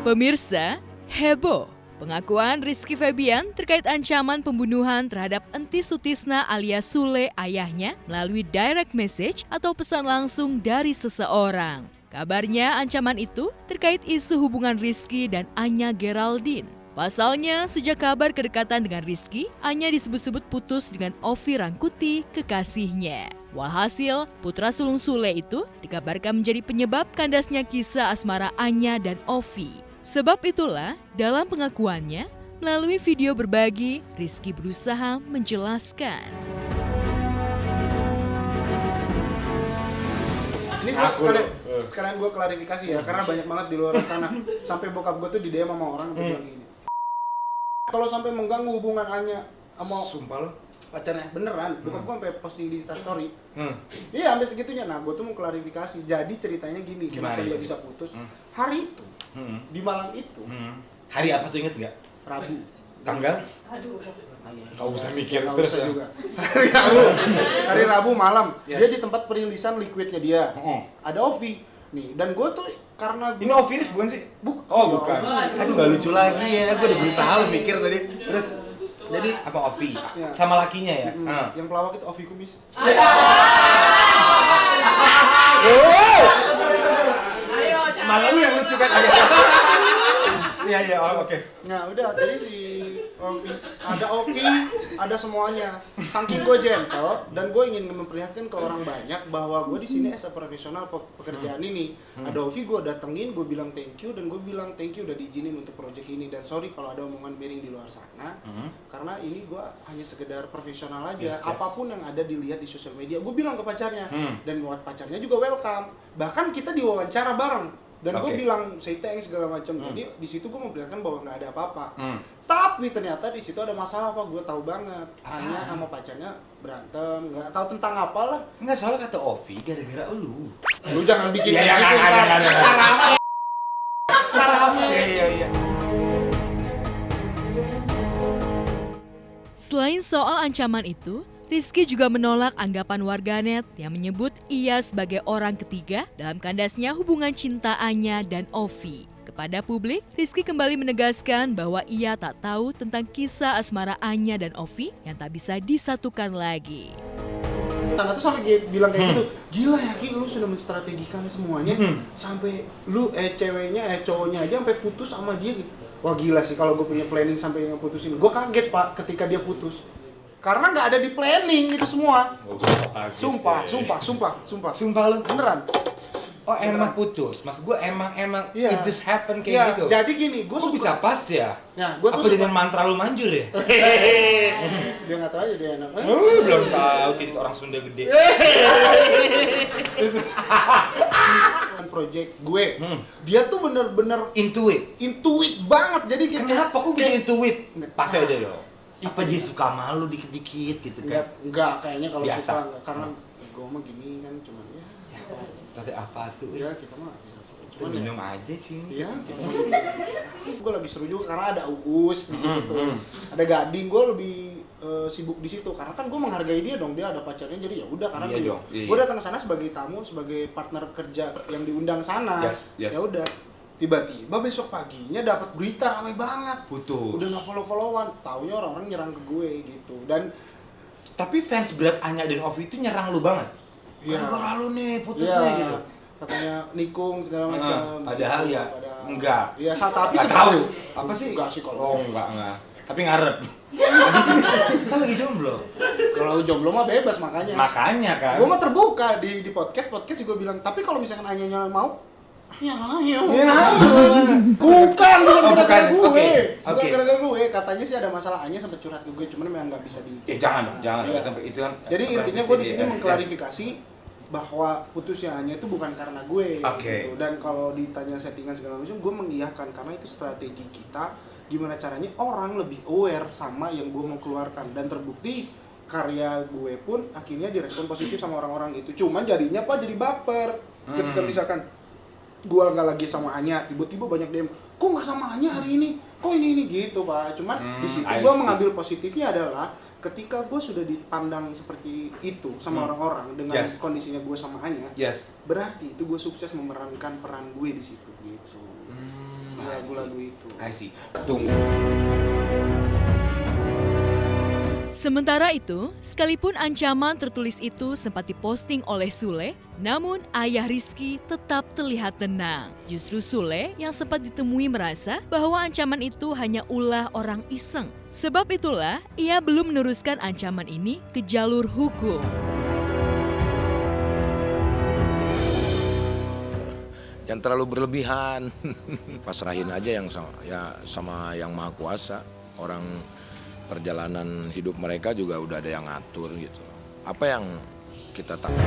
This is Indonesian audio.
Pemirsa, heboh pengakuan Rizky Febian terkait ancaman pembunuhan terhadap Enty Sutisna alias Sule ayahnya melalui direct message atau pesan langsung dari seseorang. Kabarnya ancaman itu terkait isu hubungan Rizky dan Anya Geraldine. Pasalnya, sejak kabar kedekatan dengan Rizky, Anya disebut-sebut putus dengan Ovi Rangkuti, kekasihnya. Walhasil, putra sulung Sule itu dikabarkan menjadi penyebab kandasnya kisah asmara Anya dan Ovi. Sebab itulah, dalam pengakuannya, melalui video berbagi, Rizky berusaha menjelaskan. Ini gue sekalian gue klarifikasi ya, karena banyak banget di luar sana. Sampai bokap gue tuh di DM sama orang bilang gini. Kalau sampai mengganggu hubungan Anya sama sumpah lo pacarnya, beneran. Bokap gue sampai posting di Instastory. Iya, sampai segitunya. Nah, gue tuh mau klarifikasi. Jadi ceritanya gini, kenapa dia bisa putus? Hari itu, di malam itu. Hari apa tuh inget nggak? Rabu. Tanggal? Kau usah mikir terus terus ya. juga. Hari Rabu malam. Dia di tempat perilisan liquidnya dia. Ada Ovi. Nih, dan gue tuh karena Ini Ovi bukan sih? Oh, bukan. Aduh, gak lucu lagi ya. Gue udah berusaha lo mikir tadi. Terus jadi apa Ovi? Ya. Sama lakinya ya? Yang pelawak itu Ovi Kumis. Malah lu yang lucu kan? Iya, oke. Nah, udah, jadi si Ovi, ada semuanya. Saking gue gentle dan gue ingin memperlihatkan ke orang banyak bahwa gue di sini as a profesional pekerjaan ini. Ada Ovi, gue datengin, gue bilang thank you dan gue bilang thank you udah diizinin untuk project ini, dan sorry kalau ada omongan miring di luar sana. Karena ini gue hanya sekedar profesional aja. Yes. Apapun yang ada dilihat di sosial media, gue bilang ke pacarnya dan buat pacarnya juga welcome. Bahkan kita diwawancara bareng. Dan gue bilang say thanks segala macam. Jadi di situ gue memperlihatkan bahwa nggak ada apa-apa. Tapi ternyata di situ ada masalah apa? Gue tahu banget. Anya sama pacarnya berantem, nggak tahu tentang apa lah. Enggak, soalnya kata Ovi gara-gara lu. Lu jangan bikin Iya, gitu. Rame. Iya. Selain soal ancaman itu, Rizky juga menolak anggapan warganet yang menyebut ia sebagai orang ketiga dalam kandasnya hubungan cinta Anya dan Ovi. Kepada publik, Rizky kembali menegaskan bahwa ia tak tahu tentang kisah asmara Anya dan Ovi yang tak bisa disatukan lagi. Tante tuh sampai bilang kayak gitu, gila ya Ki, lu sudah menstrategikan semuanya sampai lu cowoknya aja sampai putus sama dia gitu. Wah gila sih kalau gue punya planning sampai ngeputusin. Gue kaget Pak ketika dia putus. Karena nggak ada di planning itu semua. Sumpah lu beneran. Oh emang putus, maksud gue emang Iya. it just happen kayak Iya, gitu. jadi gini, gue kok bisa pas ya? Nah, gue apa tuh dengan mantra lu manjur ya? dia nggak tahu aja dia enak. Belum tahu titik orang Sunda gede. Project gue, dia tuh bener-bener intuit banget. Jadi Kenapa kok bisa intuit? Pasti aja dong. Itu Apa dia dia. suka malu dikit-dikit gitu kan? Enggak, kayaknya kalau Biasa. suka enggak, karena gue mah gini kan cuman ya. Tadi apa tuh? Ya kita mah bisa. Kita Cuman minum aja sih. Iya, kita mah gue lagi seru juga karena ada Uus di situ tuh. Ada Gading, gue lebih sibuk di situ karena kan gue menghargai dia dong, dia ada pacarnya, jadi ya udah karena Iya. gue datang ke sana sebagai tamu, sebagai partner kerja yang diundang sana. Yes. Ya udah. Tiba-tiba besok paginya dapat berita ramai banget. Putus. Udah nggak follow-followan, taunya orang-orang nyerang ke gue gitu. Dan Tapi fans berat Anya dan Ovi itu nyerang lu banget. Iya. Gara-gara lu nih putusnya gitu. Katanya nikung segala macam. Padahal gitu, ya enggak. Iya, tapi Nggak sekarang tahu. Apa sih? Enggak sih kalau. Oh, enggak. Tapi ngarep. Kan lagi jomblo. Kalau jomblo mah bebas makanya. Makanya kan. Gue mah terbuka di podcast juga bilang, tapi kalau misalkan Anya mau, ya ayo. Bukan gara-gara gue. Oke. Bukan gara-gara gue. Katanya sih ada masalah, Anya sempat curhat ke gue, cuman memang nggak bisa di. Jangan. Iya. Itu kan. Jadi intinya gue di sini Yes. mengklarifikasi bahwa putusnya Anya itu bukan karena gue. Oke. Gitu. Dan kalau ditanya settingan segala macam, gue mengiyakan karena itu strategi kita. Gimana caranya orang lebih aware sama yang gue mau keluarkan, dan terbukti karya gue pun akhirnya direspon positif sama orang-orang gitu. Cuman jadinya Pak jadi baper. Ketika misalkan gue nggak lagi sama Anya, tiba-tiba banyak DM, kok nggak sama Anya hari ini, kok ini gitu Pak. Cuman di situ gue mengambil positifnya adalah ketika gue sudah dipandang seperti itu sama orang-orang dengan kondisinya gue sama Anya, berarti itu gue sukses memerankan peran gue di situ gitu. lagu-lagu itu. I see. Tunggu. Sementara itu, sekalipun ancaman tertulis itu sempat diposting oleh Sule, namun ayah Rizky tetap terlihat tenang. Justru Sule yang sempat ditemui merasa bahwa ancaman itu hanya ulah orang iseng. Sebab itulah, ia belum meneruskan ancaman ini ke jalur hukum. Yang terlalu berlebihan, pasrahin aja yang sama yang Maha Kuasa. Orang perjalanan hidup mereka juga udah ada yang ngatur gitu. Apa yang kita tahu?